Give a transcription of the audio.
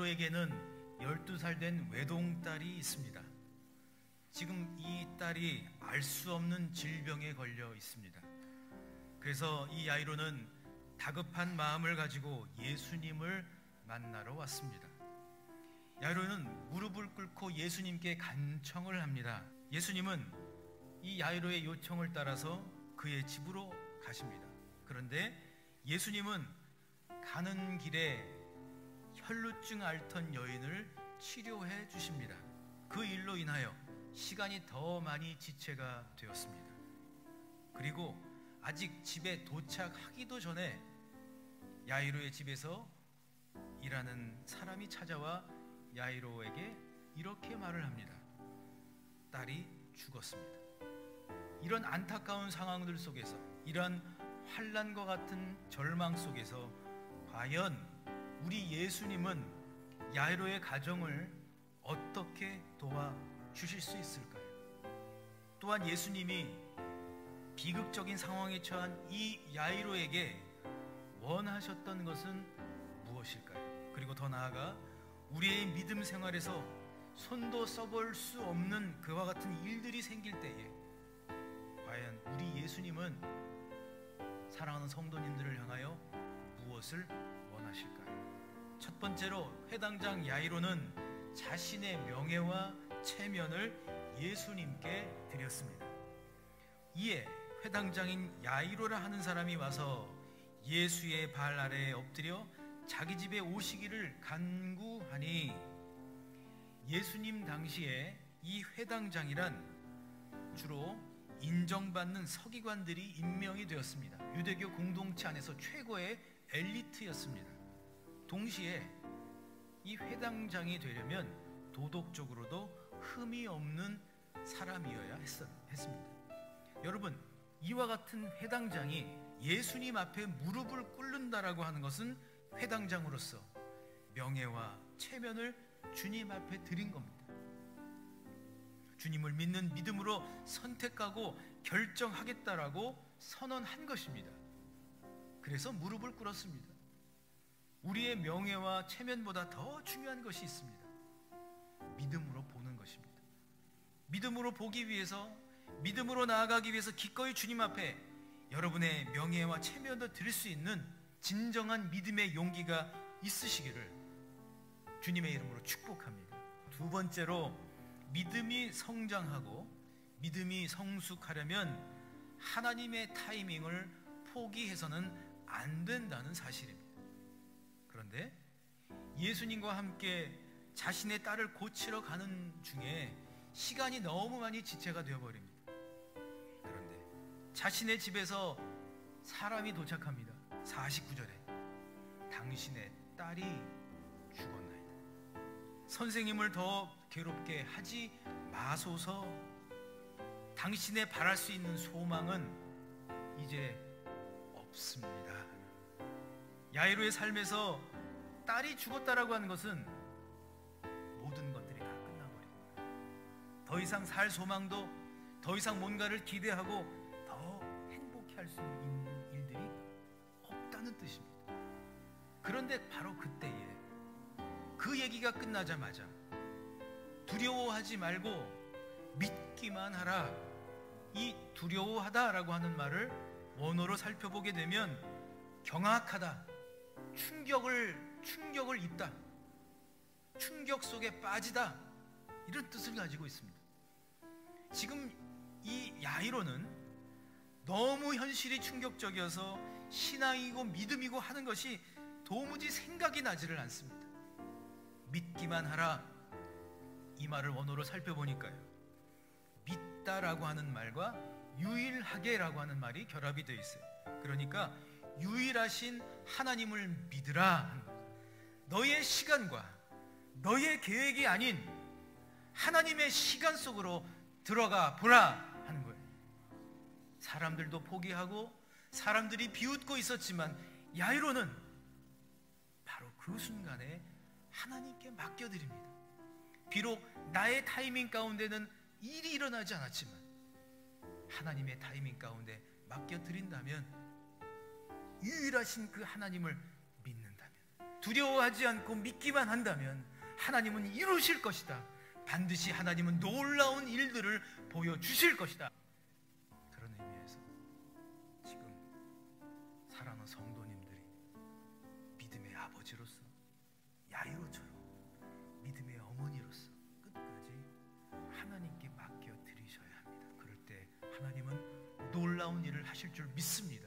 야이로에게는 12살 된 외동딸이 있습니다. 지금 이 딸이 알 수 없는 질병에 걸려 있습니다. 그래서 이 야이로는 다급한 마음을 가지고 예수님을 만나러 왔습니다. 야이로는 무릎을 꿇고 예수님께 간청을 합니다. 예수님은 이 야이로의 요청을 따라서 그의 집으로 가십니다. 그런데 예수님은 가는 길에 혈루증 앓던 여인을 치료해 주십니다. 그 일로 인하여 시간이 더 많이 지체가 되었습니다. 그리고 아직 집에 도착하기도 전에 야이로의 집에서 일하는 사람이 찾아와 야이로에게 이렇게 말을 합니다. 딸이 죽었습니다. 이런 안타까운 상황들 속에서, 이런 환난과 같은 절망 속에서 과연 우리 예수님은 야이로의 가정을 어떻게 도와주실 수 있을까요? 또한 예수님이 비극적인 상황에 처한 이 야이로에게 원하셨던 것은 무엇일까요? 그리고 더 나아가 우리의 믿음 생활에서 손도 써볼 수 없는 그와 같은 일들이 생길 때에 과연 우리 예수님은 사랑하는 성도님들을 향하여 무엇을 원하실까요? 첫 번째로 회당장 야이로는 자신의 명예와 체면을 예수님께 드렸습니다. 이에 회당장인 야이로라 하는 사람이 와서 예수의 발 아래에 엎드려 자기 집에 오시기를 간구하니, 예수님 당시에 이 회당장이란 주로 인정받는 서기관들이 임명이 되었습니다. 유대교 공동체 안에서 최고의 엘리트였습니다. 동시에 이 회당장이 되려면 도덕적으로도 흠이 없는 사람이어야 했습니다. 여러분, 이와 같은 회당장이 예수님 앞에 무릎을 꿇는다라고 하는 것은 회당장으로서 명예와 체면을 주님 앞에 드린 겁니다. 주님을 믿는 믿음으로 선택하고 결정하겠다라고 선언한 것입니다. 그래서 무릎을 꿇었습니다. 우리의 명예와 체면보다 더 중요한 것이 있습니다. 믿음으로 보는 것입니다. 믿음으로 보기 위해서, 믿음으로 나아가기 위해서 기꺼이 주님 앞에 여러분의 명예와 체면을 드릴 수 있는 진정한 믿음의 용기가 있으시기를 주님의 이름으로 축복합니다. 두 번째로, 믿음이 성장하고 믿음이 성숙하려면 하나님의 타이밍을 포기해서는 안 된다는 사실입니다. 그런데 예수님과 함께 자신의 딸을 고치러 가는 중에 시간이 너무 많이 지체가 되어버립니다. 그런데 자신의 집에서 사람이 도착합니다. 49절에 당신의 딸이 죽었나이다. 선생님을 더 괴롭게 하지 마소서. 당신의 바랄 수 있는 소망은 이제 없습니다. 야이로의 삶에서 딸이 죽었다라고 하는 것은 모든 것들이 다 끝나버린 거예요. 더 이상 살 소망도, 더 이상 뭔가를 기대하고 더 행복해 할 수 있는 일들이 없다는 뜻입니다. 그런데 바로 그때에 그 얘기가 끝나자마자 두려워하지 말고 믿기만 하라. 이 두려워하다라고 하는 말을 원어로 살펴보게 되면 경악하다, 충격을 입다, 충격 속에 빠지다, 이런 뜻을 가지고 있습니다. 지금 이 야이로는 너무 현실이 충격적이어서 신앙이고 믿음이고 하는 것이 도무지 생각이 나지를 않습니다. 믿기만 하라, 이 말을 원어로 살펴보니까요, 믿다라고 하는 말과 유일하게라고 하는 말이 결합이 되어 있어요. 그러니까 유일하신 하나님을 믿으라. 너의 시간과 너의 계획이 아닌 하나님의 시간 속으로 들어가 보라 하는 거예요. 사람들도 포기하고 사람들이 비웃고 있었지만 야이로는 바로 그 순간에 하나님께 맡겨드립니다. 비록 나의 타이밍 가운데는 일이 일어나지 않았지만 하나님의 타이밍 가운데 맡겨드린다면, 유일하신 그 하나님을 믿는다면, 두려워하지 않고 믿기만 한다면 하나님은 이루실 것이다. 반드시 하나님은 놀라운 일들을 보여주실 것이다. 그런 의미에서 지금 사랑하는 성도님들이 믿음의 아버지로서, 야이로처럼 믿음의 어머니로서 끝까지 하나님께 맡겨 드리셔야 합니다. 그럴 때 하나님은 놀라운 일을 하실 줄 믿습니다.